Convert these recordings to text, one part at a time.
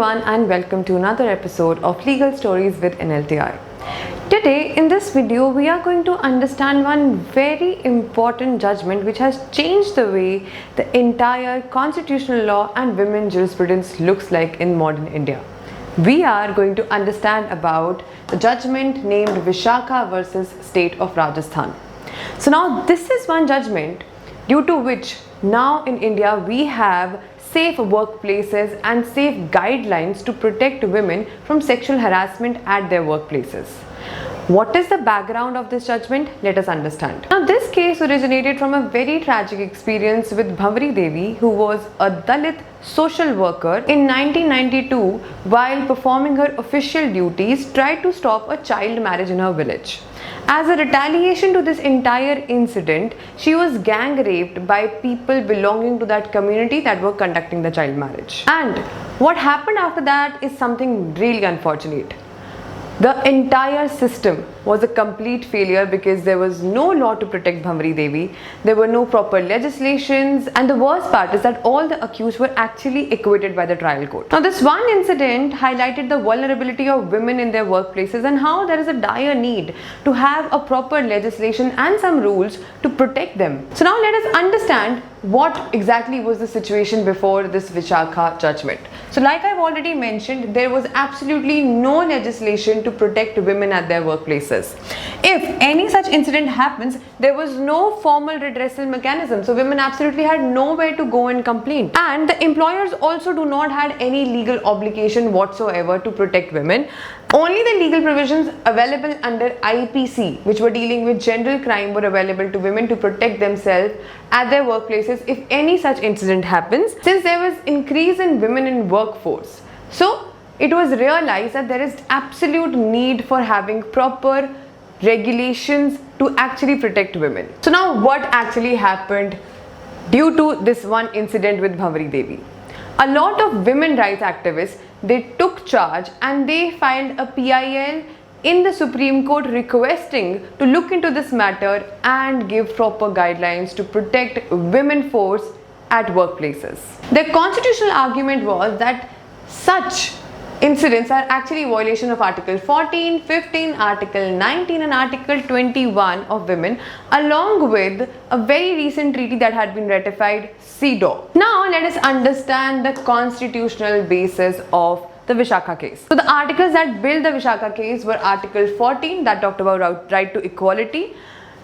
everyone and welcome to another episode of Legal Stories with NLTI. Today in this video we are going to understand one very important judgment which has changed the way the entire constitutional law and women jurisprudence looks like in modern India. We are going to understand about the judgment named Vishakha versus State of Rajasthan. So now this is one judgment due to which now in India we have safe workplaces and safe guidelines to protect women from sexual harassment at their workplaces. What is the background of this judgment? Let us understand. Now this case originated from a very tragic experience with Bhanwari Devi, who was a Dalit social worker in 1992 while performing her official duties tried to stop a child marriage in her village. As a retaliation to this entire incident, she was gang raped by people belonging to that community that were conducting the child marriage. And what happened after that is something really unfortunate. The entire system was a complete failure because there was no law to protect Bhanwari Devi, there were no proper legislations, and the worst part is that all the accused were actually acquitted by the trial court. Now this one incident highlighted the vulnerability of women in their workplaces and how there is a dire need to have a proper legislation and some rules to protect them. So now let us understand what exactly was the situation before this Vishakha judgment. So like I've already mentioned, there was absolutely no legislation to protect women at their workplaces. If any such incident happens, there was no formal redressal mechanism. So women absolutely had nowhere to go and complain. And the employers also do not had any legal obligation whatsoever to protect women. Only the legal provisions available under IPC, which were dealing with general crime, were available to women to protect themselves at their workplaces if any such incident happens, since there was increase in women in workforce. So it was realized that there is absolute need for having proper regulations to actually protect women. So now what actually happened due to this one incident with Bhanwari Devi? A lot of women rights activists, they took charge and they filed a PIL in the Supreme Court requesting to look into this matter and give proper guidelines to protect women force at workplaces. Their constitutional argument was that such incidents are actually violation of Article 14, 15, Article 19 and Article 21 of women, along with a very recent treaty that had been ratified, CEDAW. Now let us understand the constitutional basis of the Vishakha case. So the articles that built the Vishakha case were Article 14, that talked about right to equality,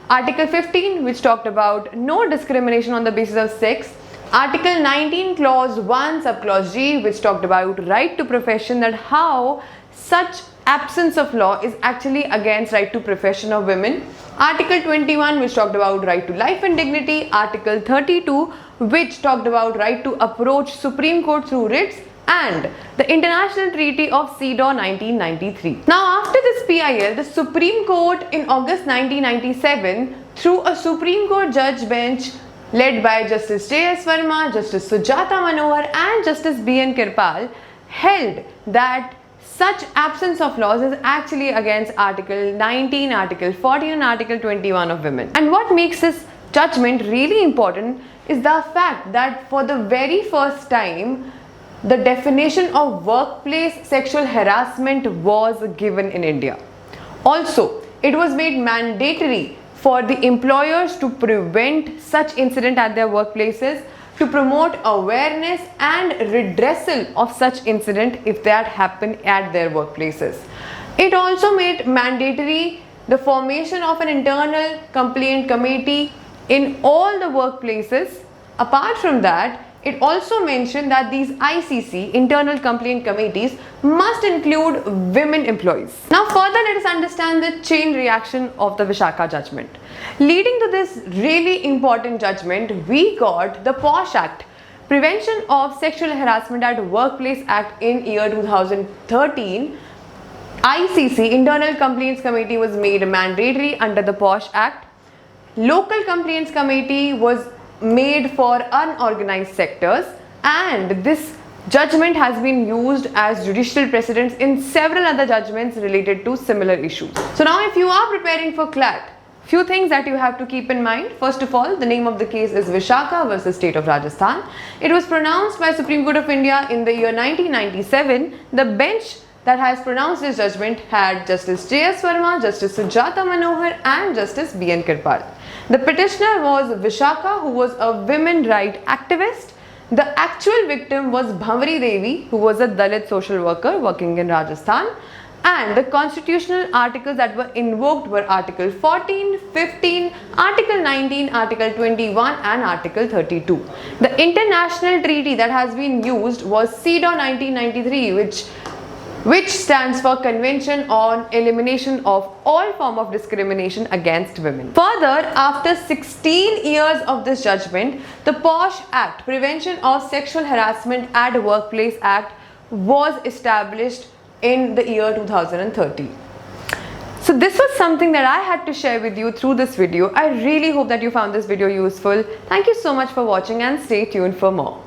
Article 15, which talked about no discrimination on the basis of sex, Article 19 clause 1 subclause G, which talked about right to profession, that how such absence of law is actually against right to profession of women, Article 21, which talked about right to life and dignity, Article 32, which talked about right to approach Supreme Court through writs, and the International Treaty of CEDAW 1993. Now after this PIL, the Supreme Court in August 1997, through a Supreme Court judge bench led by Justice J.S. Verma, Justice Sujata Manohar and Justice B.N. Kirpal, held that such absence of laws is actually against Article 19, Article 14 and Article 21 of women. And what makes this judgment really important is the fact that for the very first time, the definition of workplace sexual harassment was given in India. Also, it was made mandatory for the employers to prevent such incident at their workplaces, to promote awareness and redressal of such incident if that happen at their workplaces. It also made mandatory the formation of an internal complaint committee in all the workplaces. Apart from that, it also mentioned that these ICC, internal complaint committees, must include women employees. Now further, let us understand the chain reaction of the Vishakha judgment. Leading to this really important judgment, we got the POSH Act, Prevention of Sexual Harassment at Workplace Act in year 2013. ICC, Internal Complaints Committee, was made mandatory under the POSH Act. Local Complaints Committee was made for unorganized sectors, and this judgment has been used as judicial precedents in several other judgments related to similar issues. So now if you are preparing for CLAT, Few things that you have to keep in mind. First of all, the name of the case is Vishaka versus State of Rajasthan. It was pronounced by Supreme Court of India in the year 1997. The bench that has pronounced this judgment had Justice J.S. Verma, Justice Sujata Manohar and Justice B.N. Kirpal. The petitioner was Vishaka, who was a women rights activist. The actual victim was Bhavari Devi, who was a Dalit social worker working in Rajasthan. And the constitutional articles that were invoked were Article 14, 15, Article 19, Article 21 and Article 32. The international treaty that has been used was CEDAW 1993, which stands for Convention on Elimination of All Form of Discrimination Against Women. Further, after 16 years of this judgment, the POSH Act, Prevention of Sexual Harassment at Workplace Act, was established in the year 2030. So this was something that I had to share with you through this video. I really hope that you found this video useful. Thank you so much for watching and stay tuned for more.